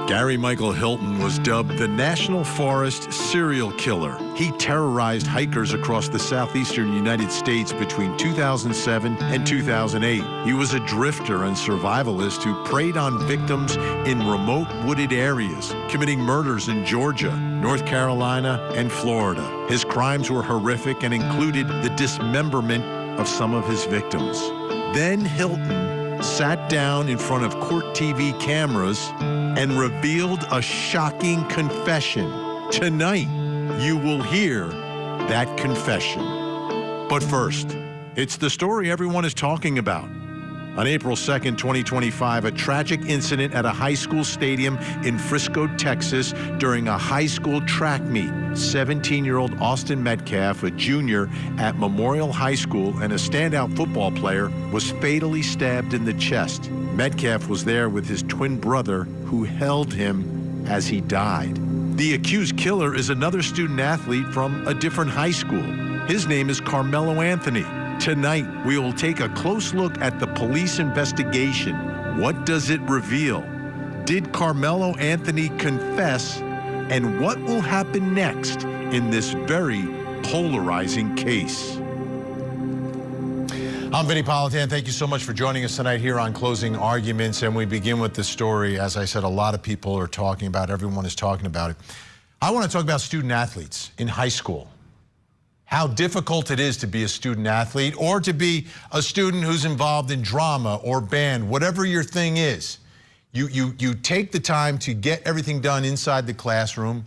Gary Michael Hilton was dubbed the National Forest Serial Killer. He terrorized hikers across the southeastern United States between 2007 and 2008. He was a drifter and survivalist who preyed on victims in remote wooded areas, committing murders in Georgia, North Carolina, and Florida. His crimes were horrific and included the dismemberment of some of his victims. Then Hilton sat down in front of court TV cameras and revealed a shocking confession. Tonight, you will hear that confession. But first, it's the story everyone is talking about. On April 2nd, 2025, a tragic incident at a high school stadium in Frisco, Texas, during a high school track meet. 17-year-old Austin Metcalf, a junior at Memorial High School and a standout football player, was fatally stabbed in the chest. Metcalf was there with his twin brother, who held him as he died. The accused killer is another student athlete from a different high school. His name is Karmelo Anthony. Tonight, we will take a close look at the police investigation. What does it reveal? Did Karmelo Anthony confess? And what will happen next in this very polarizing case? I'm Vinnie Politan. Thank you so much for joining us tonight here on Closing Arguments. And we begin with this story. As I said, a lot of people are talking about it. Everyone is talking about it. I want to talk about student athletes in high school. How difficult it is to be a student athlete or to be a student who's involved in drama or band, whatever your thing is. You take the time to get everything done inside the classroom,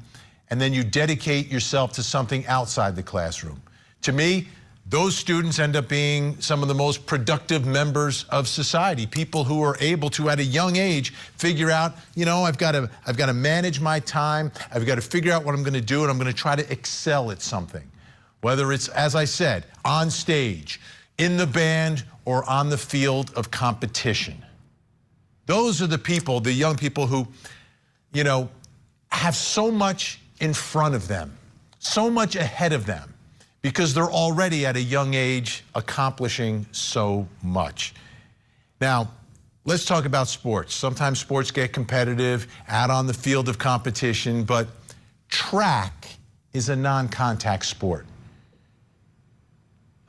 and then you dedicate yourself to something outside the classroom. To me, those students end up being some of the most productive members of society, people who are able to, at a young age, figure out, you know, I've got to manage my time, I've got to figure out what I'm going to do, and I'm going to try to excel at something. Whether it's, as I said, on stage, in the band, or on the field of competition. Those are the people, the young people who, you know, have so much in front of them, so much ahead of them, because they're already at a young age accomplishing so much. Now, let's talk about sports. Sometimes sports get competitive out on the field of competition, but track is a non-contact sport.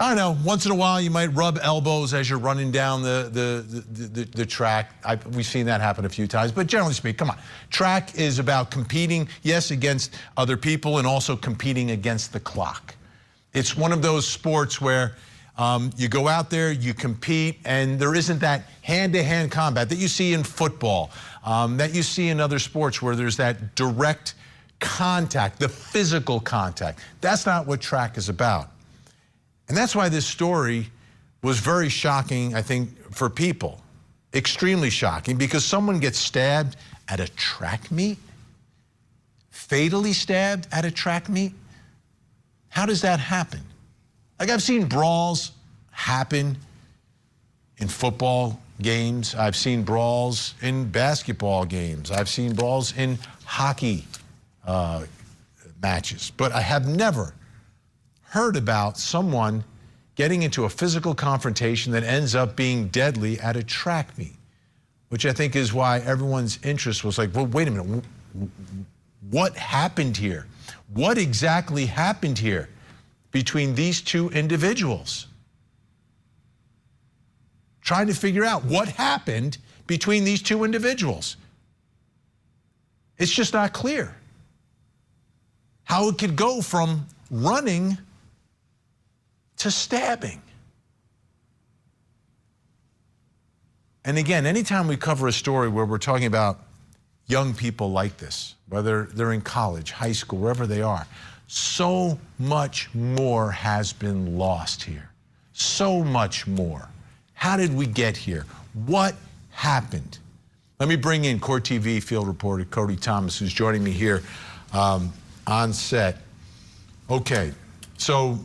I don't know, once in a while you might rub elbows as you're running down the track. We've seen that happen a few times, but generally speaking, come on. Track is about competing, yes, against other people and also competing against the clock. It's one of those sports where you go out there, you compete, and there isn't that hand-to-hand combat that you see in football, that you see in other sports where there's that direct contact, the physical contact. That's not what track is about. And that's why this story was very shocking, I think, for people. Extremely shocking, because someone gets stabbed at a track meet? Fatally stabbed at a track meet? How does that happen? Like, I've seen brawls happen in football games. I've seen brawls in basketball games. I've seen brawls in hockey matches. But I have never heard about someone getting into a physical confrontation that ends up being deadly at a track meet, which I think is why everyone's interest was like, well, wait a minute, what happened here? What exactly happened here between these two individuals? Trying to figure out what happened between these two individuals. It's just not clear how it could go from running to stabbing. And again, anytime we cover a story where we're talking about young people like this, whether they're in college, high school, wherever they are, so much more has been lost here. So much more. How did we get here? What happened? Let me bring in Court TV field reporter Cody Thomas, who's joining me here on set. Okay, so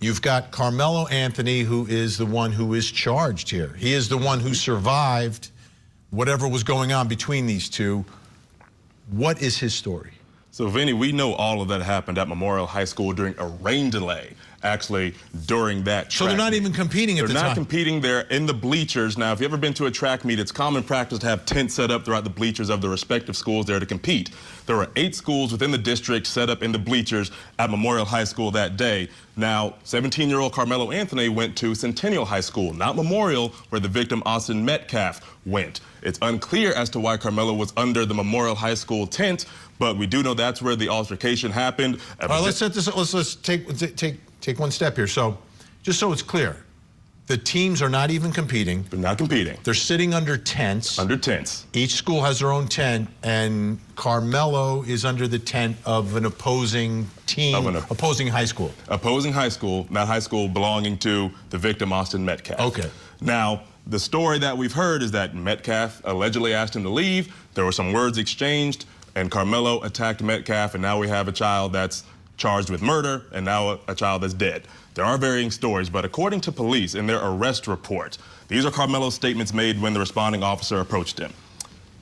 you've got Karmelo Anthony, who is the one who is charged here. He is the one who survived whatever was going on between these two. What is his story? So, Vinny, we know all of that happened at Memorial High School during a rain delay. actually during that track. So they're not even competing at the time? They're not competing. They're in the bleachers. Now, if you've ever been to a track meet, it's common practice to have tents set up throughout the bleachers of the respective schools there to compete. There were 8 schools within the district set up in the bleachers at Memorial High School that day. Now, 17-year-old Karmelo Anthony went to Centennial High School, not Memorial, where the victim, Austin Metcalf, went. It's unclear as to why Karmelo was under the Memorial High School tent, but we do know that's where the altercation happened. All right, let's set this up. Let's take one step here. So, just so it's clear, the teams are not even competing. They're not competing. They're sitting under tents. Under tents. Each school has their own tent, and Karmelo is under the tent of an opposing team, opposing high school. Opposing high school, that high school belonging to the victim, Austin Metcalf. Okay. Now, the story that we've heard is that Metcalf allegedly asked him to leave. There were some words exchanged, and Karmelo attacked Metcalf, and now we have a child that's charged with murder, and now a child that's dead. There are varying stories, but according to police in their arrest report, these are Karmelo's statements made when the responding officer approached him.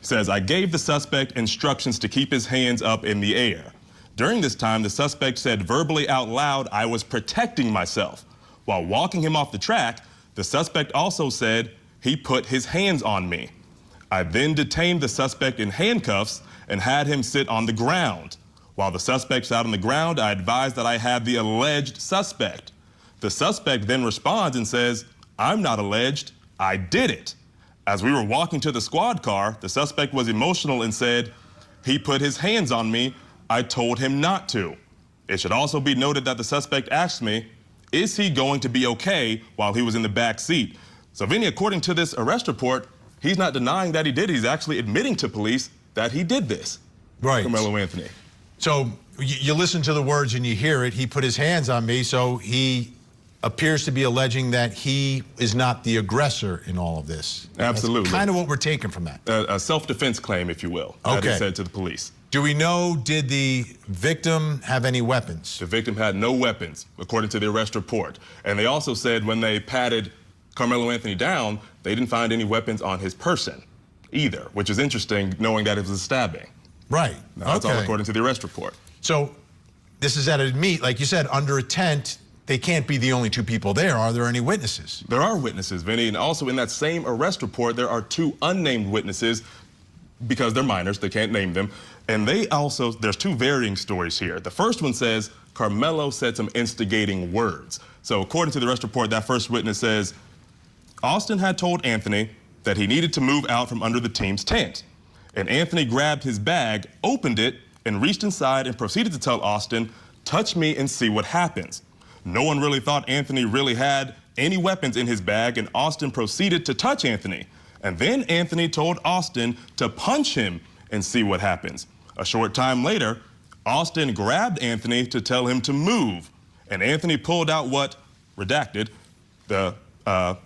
He says, "I gave the suspect instructions to keep his hands up in the air. During this time, the suspect said verbally out loud, 'I was protecting myself.' While walking him off the track, the suspect also said, 'He put his hands on me.' I then detained the suspect in handcuffs and had him sit on the ground. While the suspect sat on the ground, I advised that I had the alleged suspect. The suspect then responds and says, 'I'm not alleged, I did it.' As we were walking to the squad car, the suspect was emotional and said, 'He put his hands on me, I told him not to.' It should also be noted that the suspect asked me, 'Is he going to be okay?' while he was in the back seat." So, Vinny, according to this arrest report, he's not denying that he did. He's actually admitting to police that he did this. Right. Karmelo Anthony. So you listen to the words and you hear it. He put his hands on me, so he appears to be alleging that he is not the aggressor in all of this. Absolutely. That's kind of what we're taking from that. A self-defense claim, if you will, that he said to the police. Do we know, did the victim have any weapons? The victim had no weapons, according to the arrest report. And they also said when they patted Karmelo Anthony down, they didn't find any weapons on his person either, which is interesting, knowing that it was a stabbing. Right. Now, that's all according to the arrest report. So this is at a meet, like you said, under a tent. They can't be the only 2 people there. Are there any witnesses? There are witnesses, Vinny, and also in that same arrest report, there are 2 unnamed witnesses because they're minors, they can't name them. And they also, there's 2 varying stories here. The first one says Karmelo said some instigating words. So according to the arrest report, that first witness says, Austin had told Anthony that he needed to move out from under the team's tent. And Anthony grabbed his bag, opened it, and reached inside and proceeded to tell Austin, "Touch me and see what happens." No one really thought Anthony really had any weapons in his bag, and Austin proceeded to touch Anthony. And then Anthony told Austin to punch him and see what happens. A short time later, Austin grabbed Anthony to tell him to move. And Anthony pulled out what, redacted, the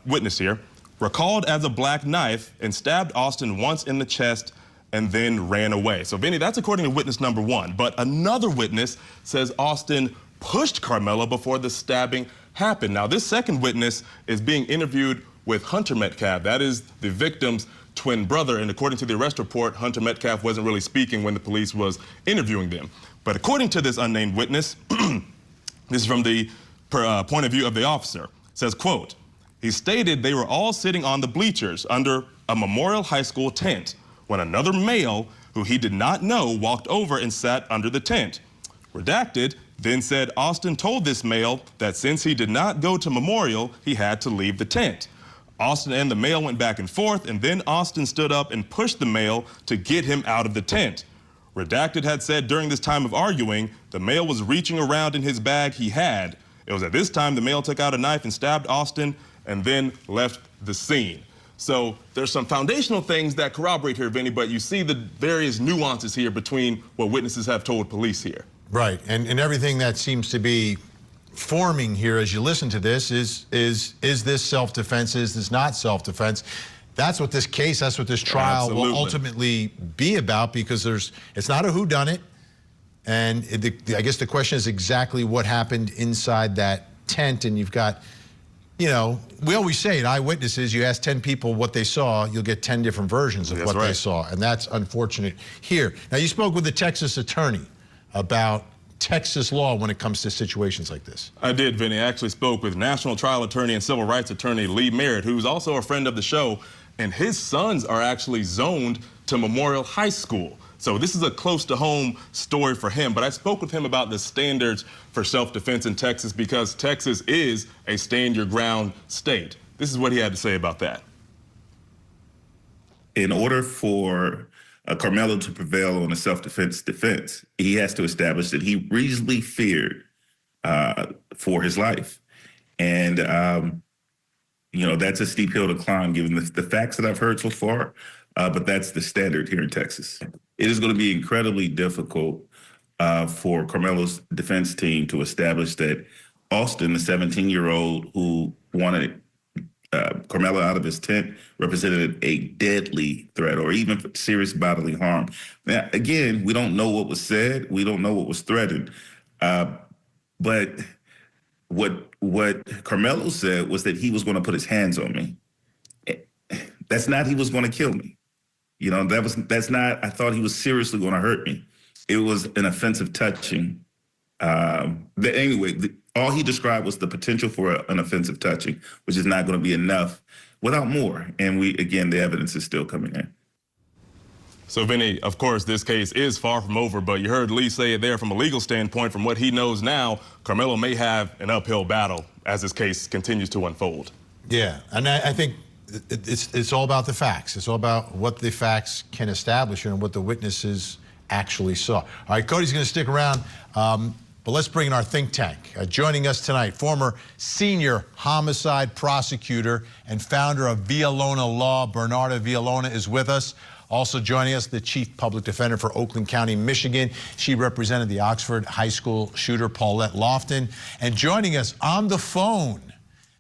witness here, recalled as a black knife and stabbed Austin once in the chest and then ran away. So, Vinny, that's according to witness number 1. But another witness says Austin pushed Karmelo before the stabbing happened. Now, this second witness is being interviewed with Hunter Metcalf. That is the victim's twin brother. And according to the arrest report, Hunter Metcalf wasn't really speaking when the police was interviewing them. But according to this unnamed witness, this is from the point of view of the officer, it says, quote, he stated they were all sitting on the bleachers under a Memorial High School tent when another male who he did not know walked over and sat under the tent. Redacted then said Austin told this male that since he did not go to Memorial, he had to leave the tent. Austin and the male went back and forth, and then Austin stood up and pushed the male to get him out of the tent. Redacted had said during this time of arguing, the male was reaching around in his bag he had. It was at this time the male took out a knife and stabbed Austin and then left the scene. So there's some foundational things that corroborate here, Vinny, but you see the various nuances here between what witnesses have told police here. Right, and everything that seems to be forming here as you listen to this is this self-defense, is this not self-defense? That's what this case, that's what this trial will ultimately be about, because it's not a whodunit, and I guess the question is exactly what happened inside that tent, and you've got, you know, we always say it, eyewitnesses, you ask 10 people what they saw, you'll get 10 different versions of what they saw, and that's unfortunate here. Now, you spoke with the Texas attorney about Texas law when it comes to situations like this? I did, Vinny. I actually spoke with national trial attorney and civil rights attorney Lee Merritt, who's also a friend of the show, and his sons are actually zoned to Memorial High School. So this is a close-to-home story for him. But I spoke with him about the standards for self-defense in Texas because Texas is a stand-your-ground state. This is what he had to say about that. In order for Karmelo to prevail on a self-defense defense, he has to establish that he reasonably feared for his life. And, that's a steep hill to climb given the facts that I've heard so far, but that's the standard here in Texas. It is going to be incredibly difficult for Karmelo's defense team to establish that Austin, the 17-year-old who wanted Karmelo out of his tent, represented a deadly threat or even serious bodily harm. Now, again, we don't know what was said. We don't know what was threatened. But what Karmelo said was that he was going to put his hands on me. That's not he was going to kill me. That's not, I thought he was seriously going to hurt me. It was an offensive touching. All he described was the potential for an offensive touching, which is not going to be enough without more. And the evidence is still coming in. So, Vinny, of course, this case is far from over, but you heard Lee say it there from a legal standpoint. From what he knows now, Karmelo may have an uphill battle as this case continues to unfold. Yeah, and I think it's all about the facts. It's all about what the facts can establish and what the witnesses actually saw. All right, Cody's going to stick around. But let's bring in our think tank. Joining us tonight, former senior homicide prosecutor and founder of Villalona Law, Bernarda Villalona, is with us. Also joining us, the chief public defender for Oakland County, Michigan. She represented the Oxford High School shooter, Paulette Lofton. And joining us on the phone,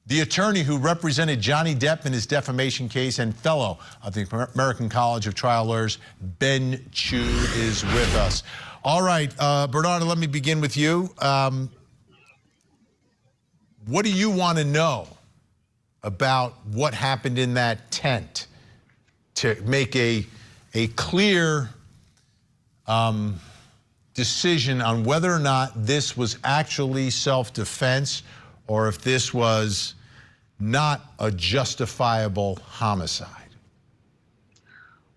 the attorney who represented Johnny Depp in his defamation case and fellow of the American College of Trial Lawyers, Ben Chu, is with us. All right, Bernarda, let me begin with you. What do you want to know about what happened in that tent to make a clear decision on whether or not this was actually self-defense or if this was not a justifiable homicide?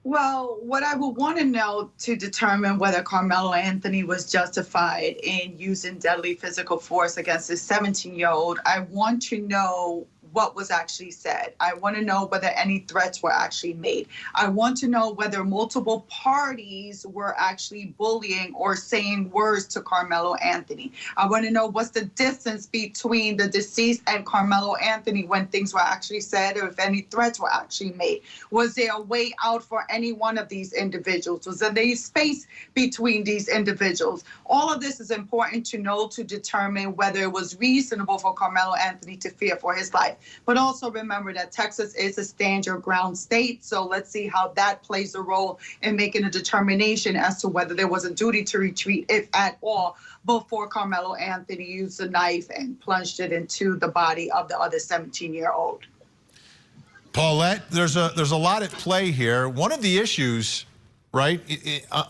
Well, what I would want to know to determine whether Karmelo Anthony was justified in using deadly physical force against his 17-year-old, I want to know what was actually said. I want to know whether any threats were actually made. I want to know whether multiple parties were actually bullying or saying words to Karmelo Anthony. I want to know what's the distance between the deceased and Karmelo Anthony when things were actually said, or if any threats were actually made. Was there a way out for any one of these individuals? Was there any space between these individuals? All of this is important to know to determine whether it was reasonable for Karmelo Anthony to fear for his life. But also remember that Texas is a stand-your-ground state, so let's see how that plays a role in making a determination as to whether there was a duty to retreat, if at all, before Karmelo Anthony used a knife and plunged it into the body of the other 17-year-old. Paulette, there's a lot at play here. One of the issues, right,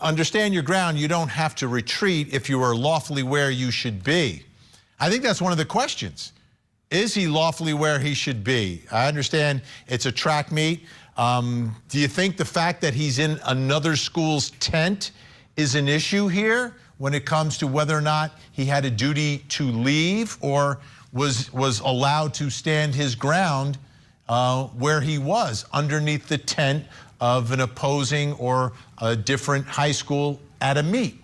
understand your ground, you don't have to retreat if you are lawfully where you should be. I think that's one of the questions. Is he lawfully where he should be? I understand it's a track meet. Do you think the fact that he's in another school's tent is an issue here when it comes to whether or not he had a duty to leave or was allowed to stand his ground where he was, underneath the tent of an opposing or a different high school at a meet?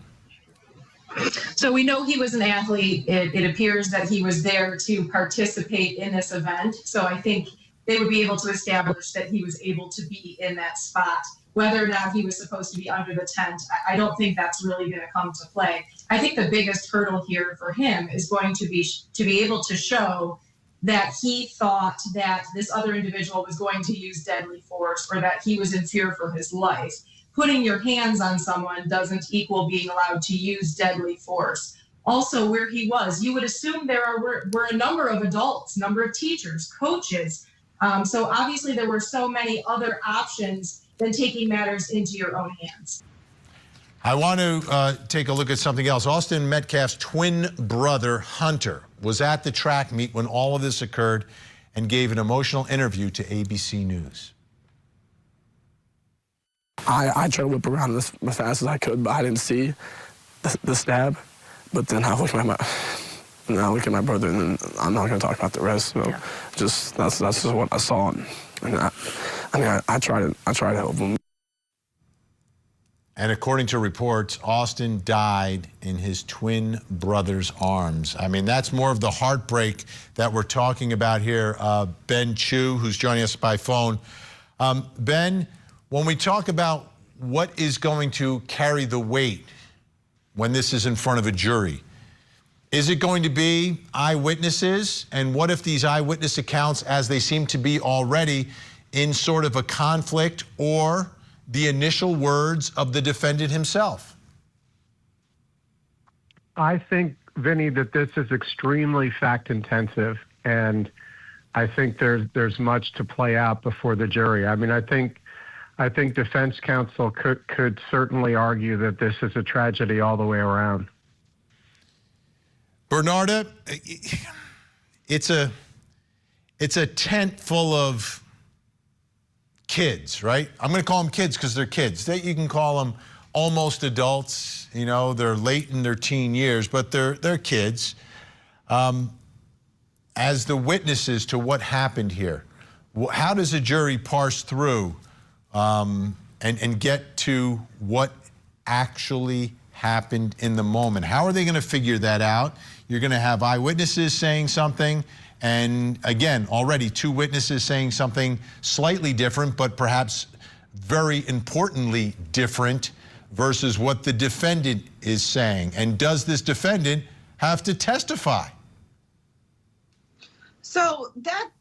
So we know he was an athlete. It appears that he was there to participate in this event. So I think they would be able to establish that he was able to be in that spot. Whether or not he was supposed to be under the tent, I don't think that's really going to come to play. I think the biggest hurdle here for him is going to be able to show that he thought that this other individual was going to use deadly force or that he was in fear for his life. Putting your hands on someone doesn't equal being allowed to use deadly force. Also, where he was, you would assume there were a number of adults, number of teachers, coaches. So obviously there were so many other options than taking matters into your own hands. I want to take a look at something else. Austin Metcalf's twin brother, Hunter, was at the track meet when all of this occurred and gave an emotional interview to ABC News. I tried to whip around as fast as I could, but I didn't see the stab. But then I look at my brother, and then I'm not going to talk about the rest. So that's just what I saw, and I tried to help him. And according to reports, Austin died in his twin brother's arms. I mean, that's more of the heartbreak that we're talking about here. Ben Chu, who's joining us by phone. Ben, when we talk about what is going to carry the weight when this is in front of a jury, is it going to be eyewitnesses? And what if these eyewitness accounts, as they seem to be already, in sort of a conflict, or the initial words of the defendant himself? I think, Vinny, that this is extremely fact-intensive, and I think there's much to play out before the jury. I mean, I think defense counsel could certainly argue that this is a tragedy all the way around. Bernarda, it's a tent full of kids, right? I'm going to call them kids because they're kids. You can call them almost adults. You know, they're late in their teen years, but they're kids. As the witnesses to what happened here, how does a jury parse through and get to what actually happened in the moment? How are they going to figure that out? You're going to have eyewitnesses saying something, and again, already two witnesses saying something slightly different, but perhaps very importantly different versus what the defendant is saying. And does this defendant have to testify? So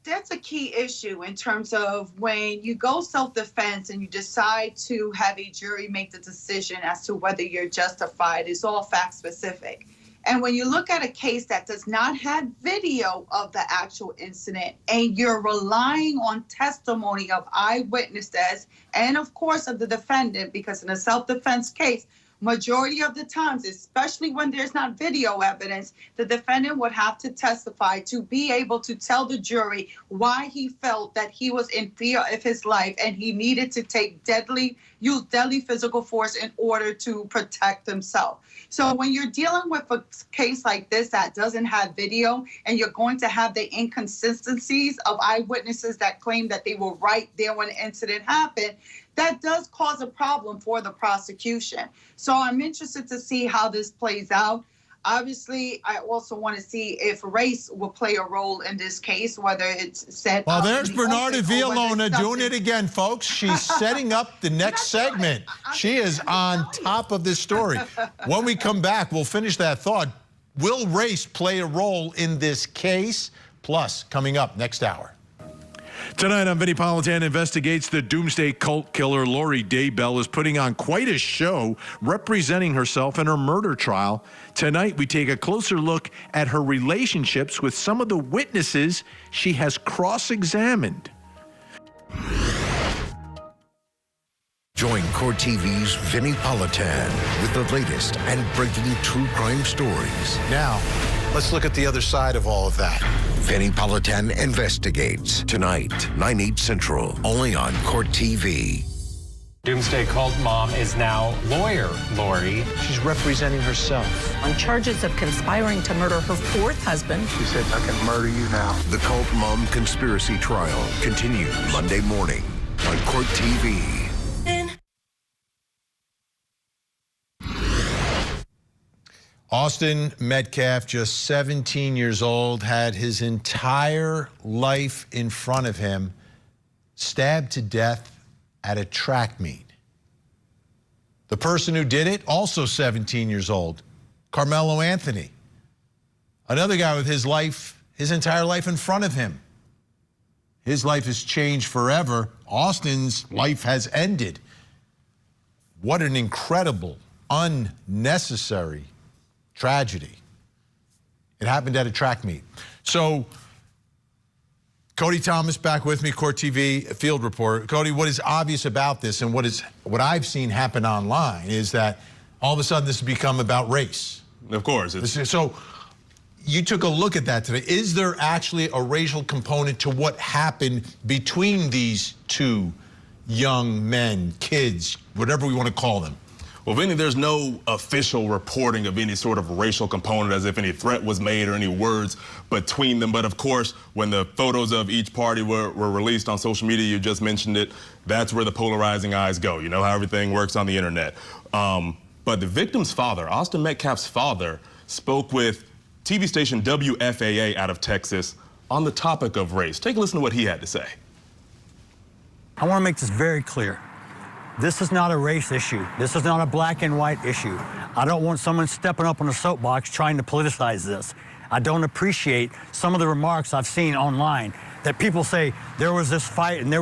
that's a key issue in terms of when you go self-defense and you decide to have a jury make the decision as to whether you're justified. It's all fact specific. And when you look at a case that does not have video of the actual incident and you're relying on testimony of eyewitnesses and, of course, of the defendant, because in a self-defense case, majority of the times, especially when there's not video evidence, the defendant would have to testify to be able to tell the jury why he felt that he was in fear of his life and he needed to use deadly physical force in order to protect himself. So when you're dealing with a case like this that doesn't have video and you're going to have the inconsistencies of eyewitnesses that claim that they were right there when the incident happened, that does cause a problem for the prosecution. So I'm interested to see how this plays out. Obviously, I also want to see if race will play a role in this case, whether it's set well, up. There's Bernarda Villalona doing it again, folks. She's setting up the next segment. She is on top of this story. When we come back, we'll finish that thought. Will race play a role in this case? Plus, coming up next hour. Tonight on Vinnie Politan Investigates, the doomsday cult killer Lori Daybell is putting on quite a show representing herself in her murder trial. Tonight, we take a closer look at her relationships with some of the witnesses she has cross-examined. Join Court TV's Vinnie Politan with the latest and breaking true crime stories. Now, let's look at the other side of all of that. Vinnie Politan Investigates, tonight, 9/8 Central, only on Court TV. Doomsday cult mom is now lawyer Lori. She's representing herself. On charges of conspiring to murder her fourth husband. She said, I can murder you now. The cult mom conspiracy trial continues Monday morning on Court TV. Austin Metcalf, just 17 years old, had his entire life in front of him, stabbed to death at a track meet. The person who did it, also 17 years old, Karmelo Anthony. Another guy with his entire life in front of him. His life has changed forever. Austin's life has ended. What an incredible, unnecessary tragedy. It happened at a track meet. So, Cody Thomas back with me, Court TV field reporter. Cody, what is obvious about this and what I've seen happen online is that all of a sudden this has become about race. Of course. So you took a look at that today. Is there actually a racial component to what happened between these two young men, kids, whatever we want to call them? Well, Vinny, there's no official reporting of any sort of racial component as if any threat was made or any words between them. But of course, when the photos of each party were released on social media, you just mentioned it, that's where the polarizing eyes go. You know how everything works on the internet. But the victim's father, Austin Metcalf's father, spoke with TV station WFAA out of Texas on the topic of race. Take a listen to what he had to say. I want to make this very clear. This is not a race issue. This is not a black and white issue. I don't want someone stepping up on a soapbox trying to politicize this. I don't appreciate some of the remarks I've seen online that people say there was this fight and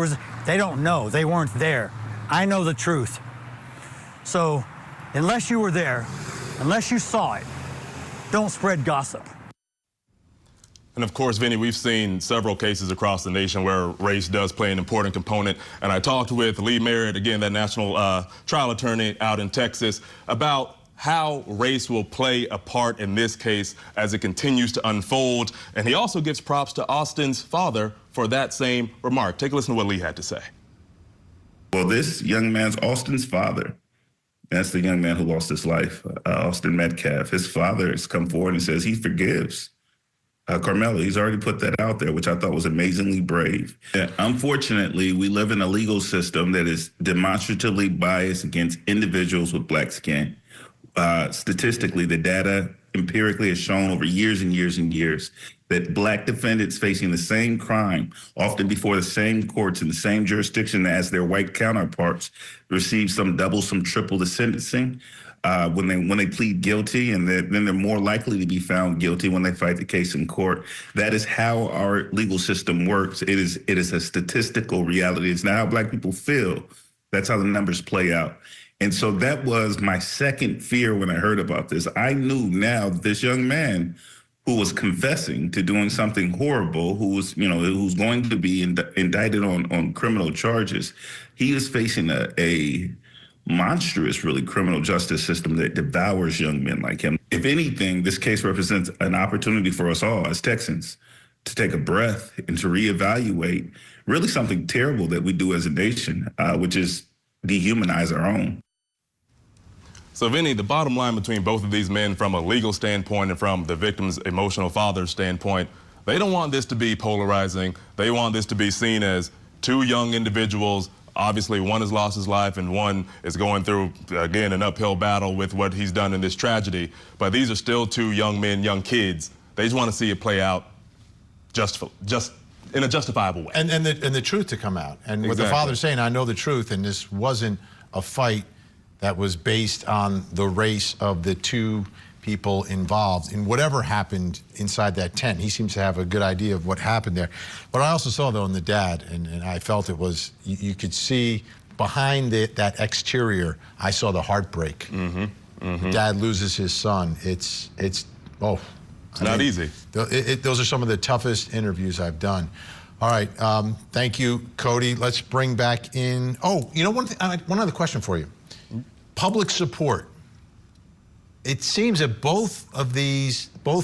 they don't know. They weren't there. I know the truth. So unless you were there, unless you saw it, don't spread gossip. And of course, Vinny, we've seen several cases across the nation where race does play an important component. And I talked with Lee Merritt, again, that national trial attorney out in Texas, about how race will play a part in this case as it continues to unfold. And he also gives props to Austin's father for that same remark. Take a listen to what Lee had to say. Well, this young man's Austin's father. That's the young man who lost his life, Austin Metcalf. His father has come forward and says he forgives Karmelo. He's already put that out there, which I thought was amazingly brave. Unfortunately, we live in a legal system that is demonstratively biased against individuals with black skin. Statistically, the data empirically has shown over years and years and years that black defendants facing the same crime, often before the same courts in the same jurisdiction as their white counterparts, receive some double, some triple the sentencing when they plead guilty, and then they're more likely to be found guilty when they fight the case in court. That is how our legal system works. It is a statistical reality. It's not how black people feel. That's how the numbers play out. And so that was my second fear when I heard about this. I knew now this young man who was confessing to doing something horrible, who's going to be indicted on criminal charges, he is facing a monstrous, really, criminal justice system that devours young men like him. If anything, this case represents an opportunity for us all as Texans to take a breath and to reevaluate really something terrible that we do as a nation, which is dehumanize our own. So, Vinny, the bottom line between both of these men from a legal standpoint and from the victim's emotional father's standpoint, they don't want this to be polarizing. They want this to be seen as two young individuals. Obviously, one has lost his life and one is going through, again, an uphill battle with what he's done in this tragedy. But these are still two young men, young kids. They just want to see it play out just in a justifiable way. And the truth to come out. And what the father's saying, I know the truth, and this wasn't a fight that was based on the race of the two people involved in whatever happened inside that tent. He seems to have a good idea of what happened there. But I also saw, though, in the dad, and I felt it was, you could see behind that exterior, I saw the heartbreak. The dad loses his son. It's not easy. Those are some of the toughest interviews I've done. All right, thank you, Cody. Let's bring back in, one other question for you. Public support. It seems that both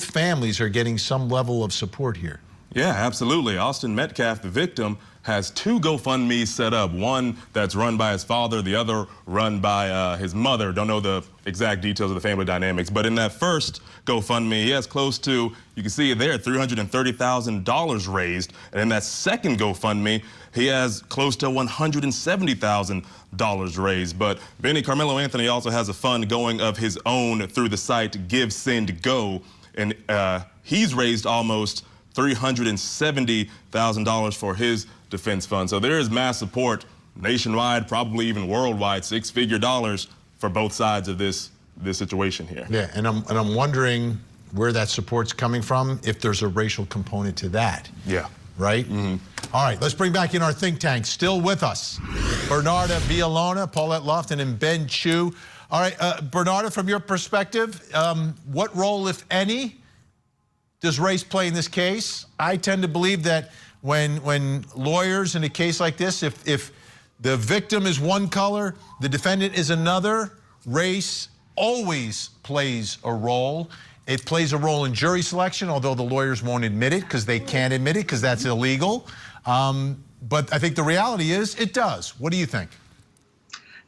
families are getting some level of support here. Yeah, absolutely. Austin Metcalf, the victim, has two GoFundMes set up. One that's run by his father, the other run by his mother. Don't know the exact details of the family dynamics, but in that first GoFundMe, he has close to, you can see it there, $330,000 raised. And in that second GoFundMe, he has close to $170,000 raised. But Vinnie, Karmelo Anthony also has a fund going of his own through the site Give, Send, Go. And he's raised almost $370,000 for his defense fund. So there is mass support nationwide, probably even worldwide, six-figure dollars for both sides of this situation here. Yeah, and I'm wondering where that support's coming from, if there's a racial component to that. Yeah. Right? All right, let's bring back in our think tank. Still with us, Bernarda Villalona, Paulette Lofton, and Ben Chu. All right, Bernarda, from your perspective, what role, if any, does race play in this case? I tend to believe that when lawyers in a case like this, if the victim is one color, the defendant is another, race always plays a role. It plays a role in jury selection, although the lawyers won't admit it because they can't admit it because that's illegal. But I think the reality is it does. What do you think?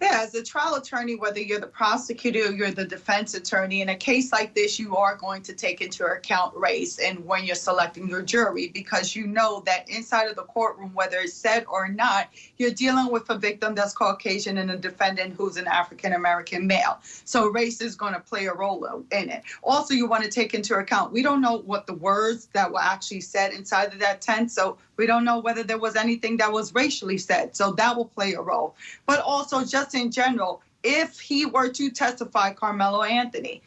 Yeah, as a trial attorney, whether you're the prosecutor or you're the defense attorney, in a case like this, you are going to take into account race and when you're selecting your jury, because you know that inside of the courtroom, whether it's said or not, you're dealing with a victim that's Caucasian and a defendant who's an African-American male. So race is going to play a role in it. Also, you want to take into account, we don't know what the words that were actually said inside of that tent. So we don't know whether there was anything that was racially said. So that will play a role. But also, just in general, if he were to testify, Karmelo Anthony,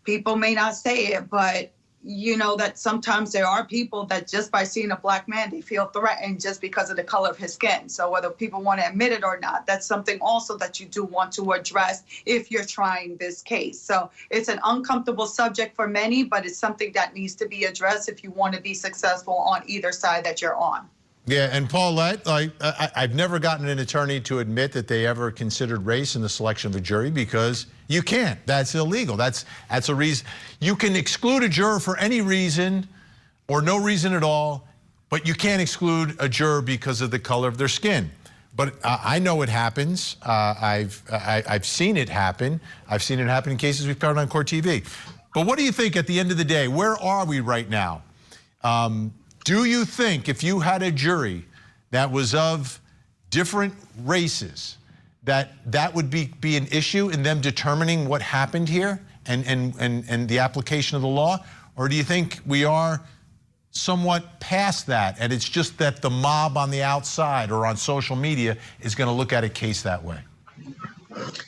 people may not say it, but you know that sometimes there are people that just by seeing a black man, they feel threatened just because of the color of his skin. So whether people want to admit it or not, that's something also that you do want to address if you're trying this case. So it's an uncomfortable subject for many, but it's something that needs to be addressed if you want to be successful on either side that you're on. Yeah, and Paulette, I've never gotten an attorney to admit that they ever considered race in the selection of a jury because you can't. That's illegal. That's a reason. You can exclude a juror for any reason or no reason at all, but you can't exclude a juror because of the color of their skin. But I know it happens. I've seen it happen. I've seen it happen in cases we've covered on Court TV. But what do you think at the end of the day? Where are we right now? Do you think if you had a jury that was of different races, that would be an issue in them determining what happened here and the application of the law? Or do you think we are somewhat past that and it's just that the mob on the outside or on social media is going to look at a case that way?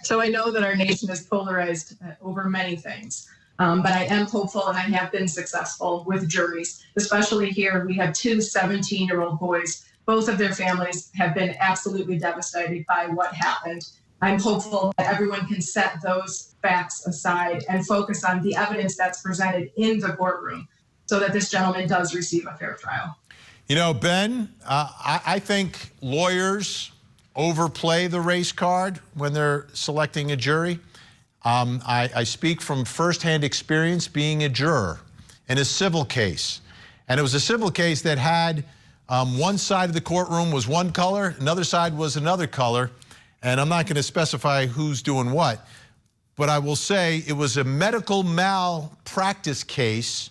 So I know that our nation is polarized over many things. But I am hopeful and I have been successful with juries, especially here. We have two 17-year-old boys. Both of their families have been absolutely devastated by what happened. I'm hopeful that everyone can set those facts aside and focus on the evidence that's presented in the courtroom so that this gentleman does receive a fair trial. You know, Ben, I think lawyers overplay the race card when they're selecting a jury. I speak from firsthand experience being a juror in a civil case. And it was a civil case that had one side of the courtroom was one color, another side was another color. And I'm not going to specify who's doing what, but I will say it was a medical malpractice case,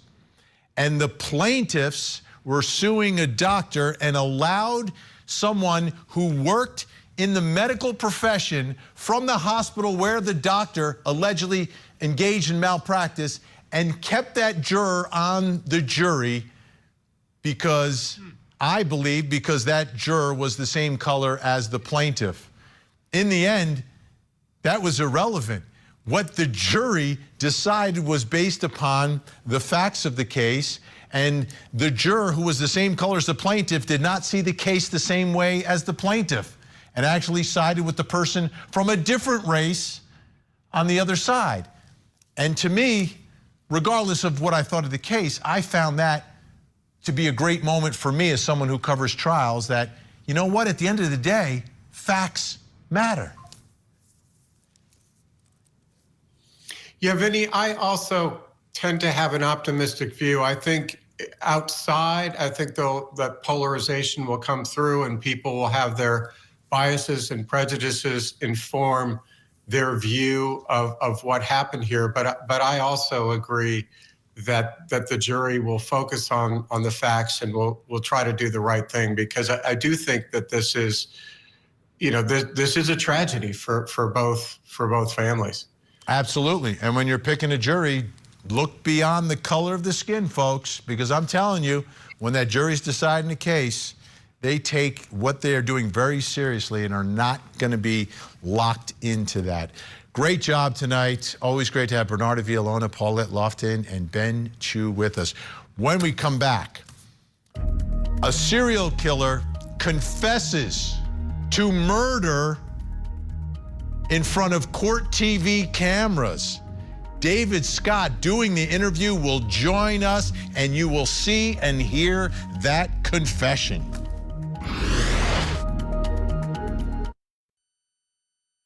and the plaintiffs were suing a doctor and allowed someone who worked in the medical profession from the hospital where the doctor allegedly engaged in malpractice and kept that juror on the jury because, I believe, because that juror was the same color as the plaintiff. In the end, that was irrelevant. What the jury decided was based upon the facts of the case, and the juror who was the same color as the plaintiff did not see the case the same way as the plaintiff, and actually sided with the person from a different race on the other side. And to me, regardless of what I thought of the case, I found that to be a great moment for me as someone who covers trials, that, you know what, at the end of the day, facts matter. Yeah, Vinnie, I also tend to have an optimistic view. I think outside, I think that polarization will come through and people will have their biases and prejudices inform their view of what happened here. But I also agree that the jury will focus on the facts and will try to do the right thing, because I do think that this is, you know, this is a tragedy for both families. Absolutely. And when you're picking a jury, look beyond the color of the skin, folks, because I'm telling you, when that jury's deciding a case, they take what they are doing very seriously and are not going to be locked into that. Great job tonight. Always great to have Bernardo Villalona, Paulette Lofton, and Ben Chu with us. When we come back, a serial killer confesses to murder in front of Court TV cameras. David Scott doing the interview will join us, and you will see and hear that confession.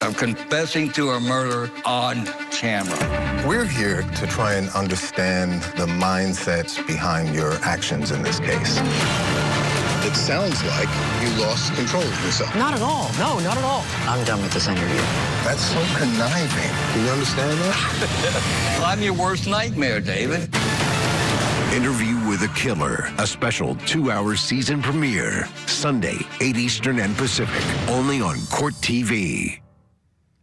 I'm confessing to a murder on camera. We're here to try and understand the mindsets behind your actions in this case. It sounds like you lost control of yourself. Not at all. No, not at all. I'm done with this interview. That's so conniving. Do you understand that? I'm your worst nightmare, David. Interview with a Killer, a special 2-hour season premiere, Sunday, 8 Eastern and Pacific, only on Court TV.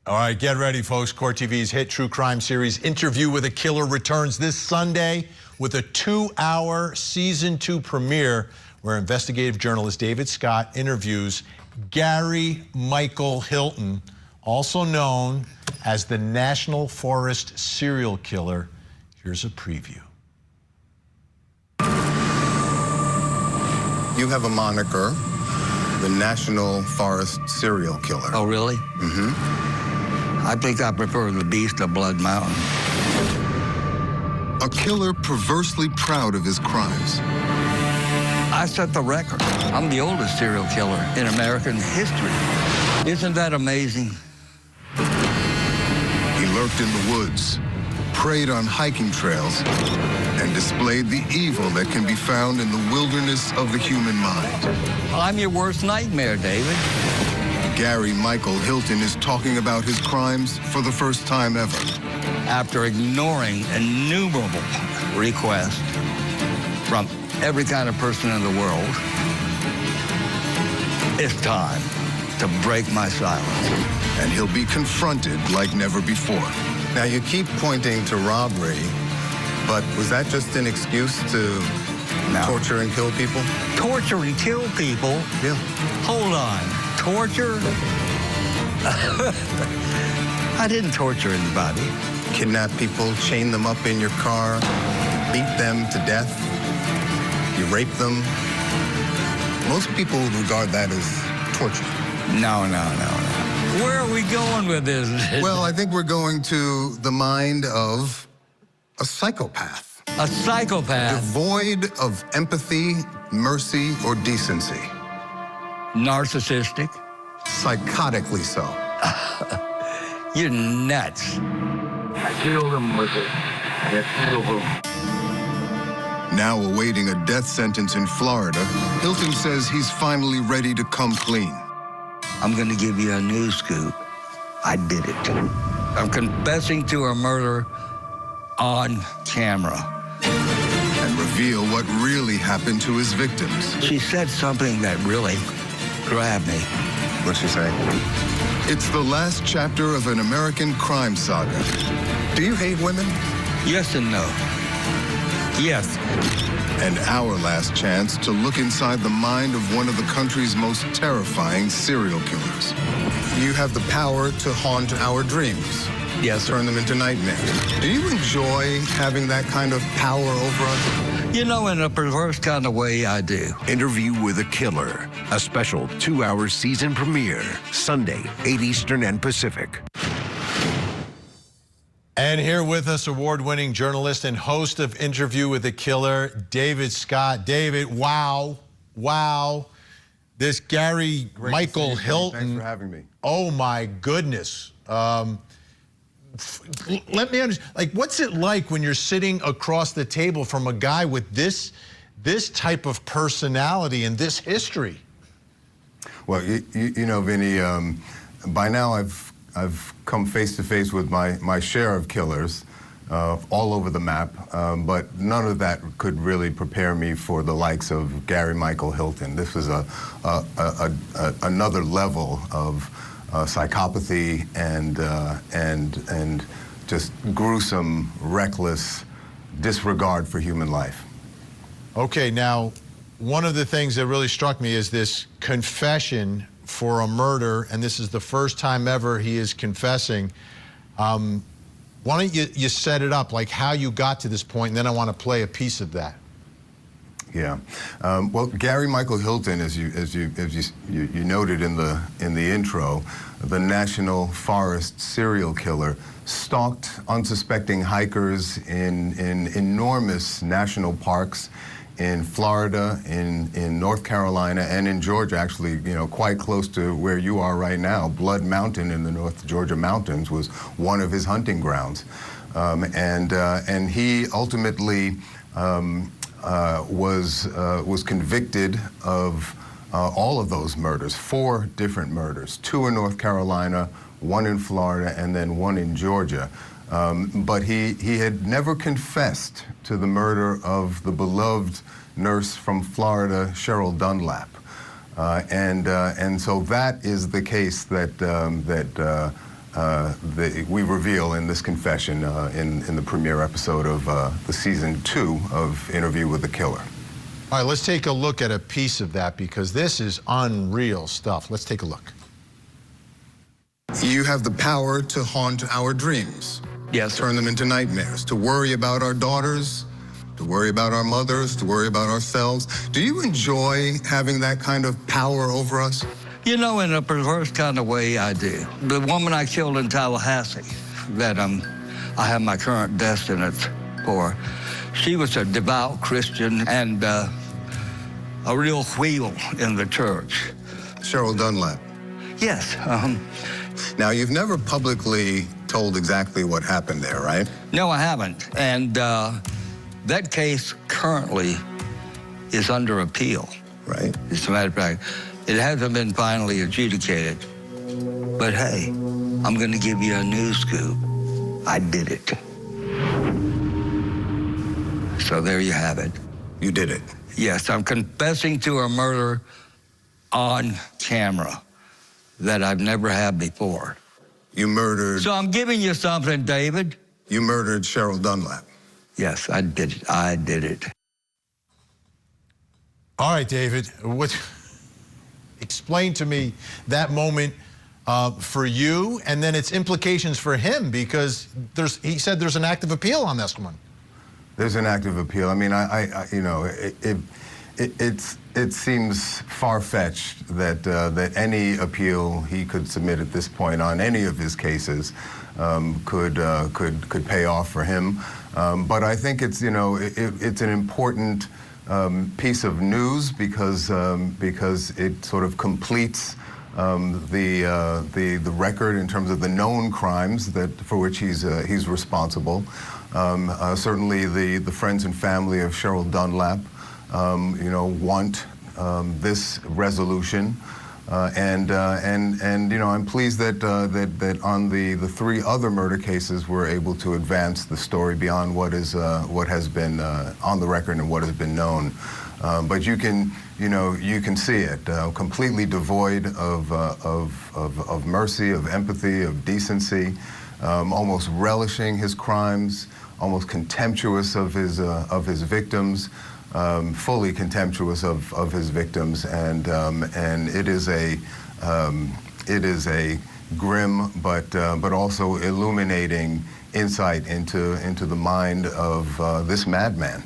All right, get ready, folks. Court TV's hit true crime series, Interview with a Killer, returns this Sunday with a 2-hour season 2 premiere where investigative journalist David Scott interviews Gary Michael Hilton, also known as the National Forest serial killer. Here's a preview. You have a moniker, the National Forest Serial Killer. Oh, really? Mm-hmm. I think I prefer the Beast of Blood Mountain. A killer perversely proud of his crimes. I set the record. I'm the oldest serial killer in American history. Isn't that amazing? He lurked in the woods, preyed on hiking trails, and displayed the evil that can be found in the wilderness of the human mind. I'm your worst nightmare, David. Gary Michael Hilton is talking about his crimes for the first time ever. After ignoring innumerable requests from every kind of person in the world, it's time to break my silence. And he'll be confronted like never before. Now, you keep pointing to robbery, but was that just an excuse to torture and kill people? Torture and kill people? Yeah. Hold on. Torture? I didn't torture anybody. Kidnap people, chain them up in your car, beat them to death. You rape them. Most people would regard that as torture. No. Where are we going with this? Well, I think we're going to the mind of a psychopath. A psychopath? Devoid of empathy, mercy, or decency. Narcissistic? Psychotically so. You're nuts. I killed him with it. Now awaiting a death sentence in Florida, Hilton says he's finally ready to come clean. I'm going to give you a news scoop. I did it. I'm confessing to a murder on camera. And reveal what really happened to his victims. She said something that really grabbed me. What'd she say? It's the last chapter of an American crime saga. Do you hate women? Yes and no. Yes. And our last chance to look inside the mind of one of the country's most terrifying serial killers. You have the power to haunt our dreams. Yes. Turn them into nightmares. Do you enjoy having that kind of power over us? You know, in a perverse kind of way, I do. Interview with a Killer, a special 2-hour season premiere, Sunday, 8 Eastern and Pacific. And here with us, award-winning journalist and host of Interview with a Killer, David Scott. David, wow. This Gary Michael Hilton. Thanks for having me. Oh my goodness. Let me understand, like, what's it like when you're sitting across the table from a guy with this type of personality and this history? Well, you know, Vinny, by now I've come face to face with my share of killers all over the map, but none of that could really prepare me for the likes of Gary Michael Hilton. This was another level of psychopathy and just gruesome, reckless disregard for human life. Okay, now, one of the things that really struck me is this confession for a murder, and this is the first time ever he is confessing. Why don't you set it up, like how you got to this point, and then I want to play a piece of that. Yeah, well, Gary Michael Hilton, as you noted in the intro, the National Forest serial killer, stalked unsuspecting hikers in enormous national parks in Florida, in North Carolina, and in Georgia, actually, quite close to where you are right now. Blood Mountain in the North Georgia mountains was one of his hunting grounds. And he ultimately was convicted of all of those murders, 4 different murders, 2 in North Carolina, 1 in Florida, and then 1 in Georgia. But he had never confessed to the murder of the beloved nurse from Florida, Cheryl Dunlap. And so that is the case that we reveal in this confession in the premiere episode of the season 2 of Interview with the Killer. All right, let's take a look at a piece of that because this is unreal stuff. Let's take a look. You have the power to haunt our dreams. Yes. Turn them into nightmares, to worry about our daughters, to worry about our mothers, to worry about ourselves. Do you enjoy having that kind of power over us? In a perverse kind of way, I do. The woman I killed in Tallahassee, that I have my current death sentence for, she was a devout Christian and a real wheel in the church. Cheryl Dunlap? Yes. Now, you've never publicly told exactly what happened there, right? No, I haven't. And that case currently is under appeal. Right. As a matter of fact, it hasn't been finally adjudicated. But hey, I'm going to give you a news scoop. I did it. So there you have it. You did it? Yes, I'm confessing to a murder on camera that I've never had before. You murdered... So I'm giving you something, David. You murdered Cheryl Dunlap. Yes, I did it. I did it. All right, David, explain to me that moment for you and then its implications for him because he said there's an active appeal on this one. There's an active appeal. I mean, it seems far-fetched that any appeal he could submit at this point on any of his cases could pay off for him. But I think it's it's an important piece of news because it sort of completes the record in terms of the known crimes for which he's responsible. Certainly the friends and family of Cheryl Dunlap, want this resolution, and I'm pleased that on the 3 other murder cases we're able to advance the story beyond what has been on the record and what has been known. But you can see it completely devoid of mercy, of empathy, of decency, almost relishing his crimes, almost contemptuous of his victims, fully contemptuous of his victims, and it is a grim but also illuminating insight into the mind of this madman.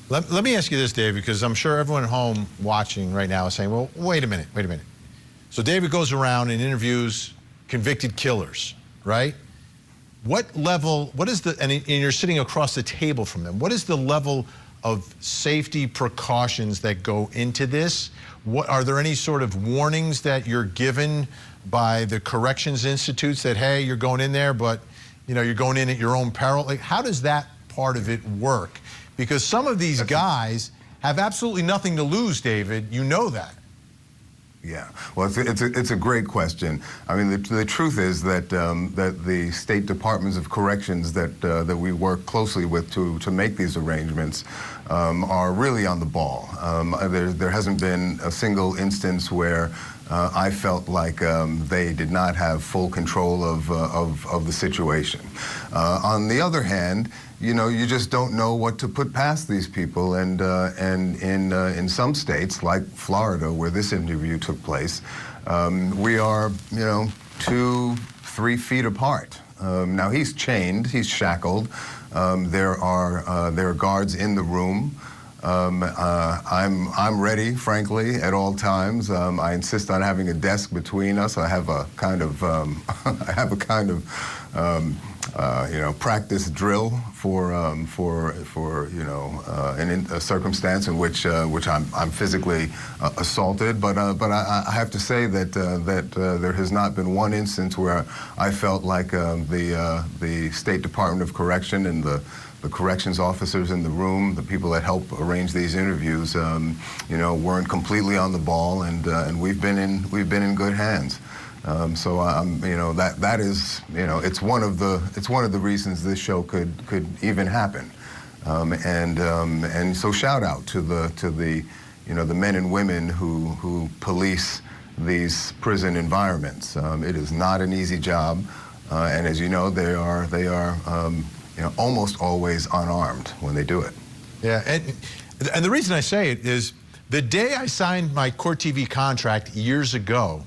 Let me ask you this, David, because I'm sure everyone at home watching right now is saying, well, wait a minute. So David goes around and interviews convicted killers, right? What is and you're sitting across the table from them, what is the level of safety precautions that go into this? Are there any sort of warnings that you're given by the corrections institutes that, hey, you're going in there, but you're going in at your own peril? Like, how does that part of it work? Because some of these guys have absolutely nothing to lose, David. You know that. Yeah, well, it's a great question. I mean, the truth is that that the state departments of corrections that we work closely with to make these arrangements are really on the ball. There hasn't been a single instance where I felt like they did not have full control of the situation. On the other hand, you just don't know what to put past these people, and in some states like Florida, where this interview took place, we are 2-3 feet apart. Now he's chained, he's shackled. There are guards in the room. I'm ready, frankly, at all times. I insist on having a desk between us. I have a kind of practice drill for a circumstance in which I'm physically assaulted. But I have to say that there has not been one instance where I felt like the State Department of Correction and the corrections officers in the room, the people that help arrange these interviews, weren't completely on the ball, and we've been in good hands. So that is, it's one of the reasons this show could even happen, and so shout out to the men and women who police these prison environments. It is not an easy job, and as you know, they are almost always unarmed when they do it. Yeah, and the reason I say it is the day I signed my Court TV contract years ago,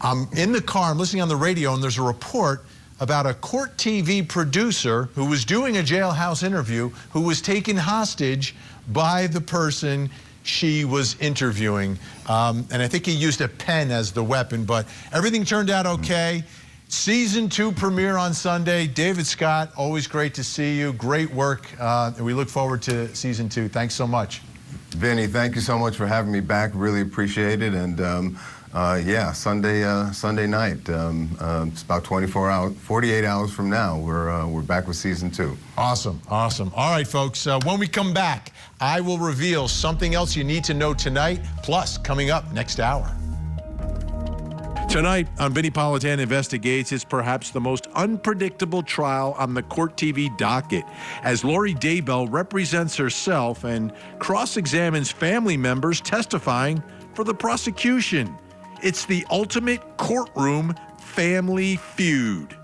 I'm in the car, I'm listening on the radio, and there's a report about a Court TV producer who was doing a jailhouse interview who was taken hostage by the person she was interviewing. And I think he used a pen as the weapon, but everything turned out okay. Season 2 premiere on Sunday. David Scott, always great to see you. Great work, and we look forward to Season 2. Thanks so much. Vinny, thank you so much for having me back. Really appreciate it. And Sunday night. It's about 48 hours from now. We're back with Season 2. Awesome, awesome. All right, folks. When we come back, I will reveal something else you need to know tonight. Plus, coming up next hour. Tonight on Vinnie Politan Investigates, it's perhaps the most unpredictable trial on the Court TV docket, as Lori Daybell represents herself and cross-examines family members testifying for the prosecution. It's the ultimate courtroom family feud.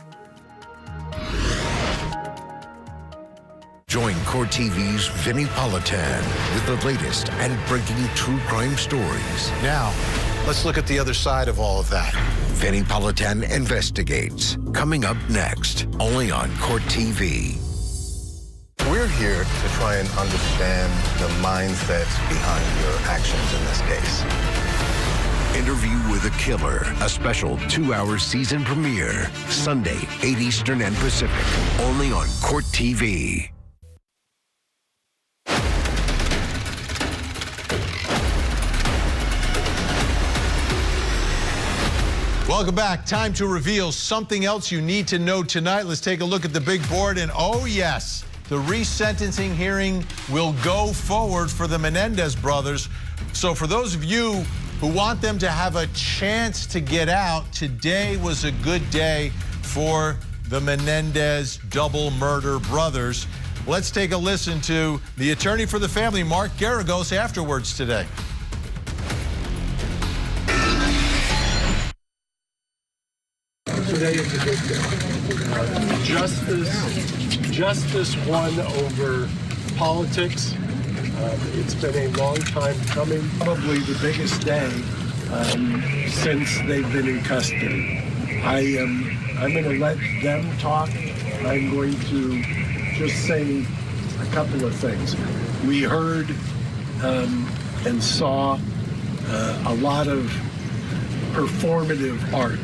Join Court TV's Vinnie Politan with the latest and breaking true crime stories. Now, let's look at the other side of all of that. Vinnie Politan Investigates, coming up next, only on Court TV. We're here to try and understand the mindsets behind your actions in this case. Interview with a Killer, a special 2-hour season premiere, Sunday, 8 Eastern and Pacific, only on Court TV. Welcome back. Time to reveal something else you need to know tonight. Let's take a look at the big board, and oh yes, the resentencing hearing will go forward for the Menendez brothers. So for those of you who want them to have a chance to get out, today was a good day for the Menendez double murder brothers. Let's take a listen to the attorney for the family, Mark Garagos, afterwards today. Today is a good day. Justice won over politics. It's been a long time coming, probably the biggest day since they've been in custody. I'm going to let them talk. I'm going to just say a couple of things. We heard and saw a lot of performative art,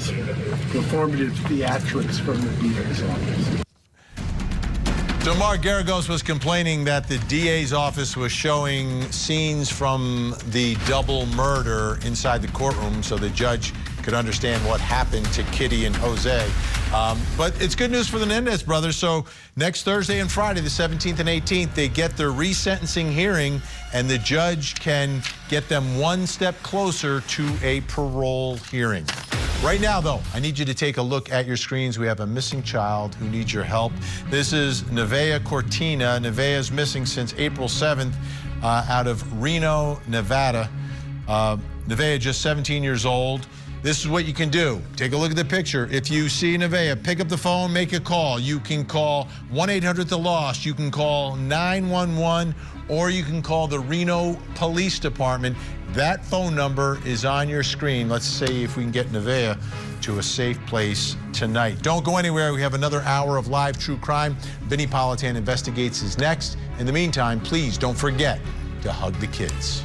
performative theatrics from the DA's office. So Mark Garagos was complaining that the DA's office was showing scenes from the double murder inside the courtroom so the judge could understand what happened to Kitty and Jose. But it's good news for the Menendez brothers. So next Thursday and Friday, the 17th and 18th, they get their resentencing hearing, and the judge can get them one step closer to a parole hearing. Right now, though, I need you to take a look at your screens. We have a missing child who needs your help. This is Neveah Cortina. Neveah is missing since April 7th out of Reno, Nevada. Neveah, just 17 years old. This is what you can do. Take a look at the picture. If you see Neveah, pick up the phone, make a call. You can call 1-800-THE-LOST. You can call 911, or you can call the Reno Police Department. That phone number is on your screen. Let's see if we can get Neveah to a safe place tonight. Don't go anywhere. We have another hour of live true crime. Vinnie Politan Investigates is next. In the meantime, please don't forget to hug the kids.